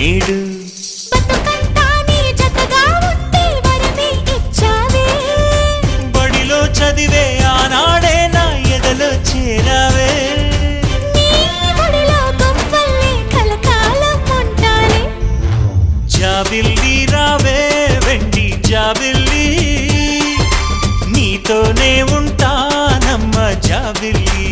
నేడు బడిలో చదివే ఆనాడే నా ఎదలో చేరావే జాబిల్లి రావే వెండి జాబిల్లి నీతోనే ఉంటానమ్మ జాబిల్లి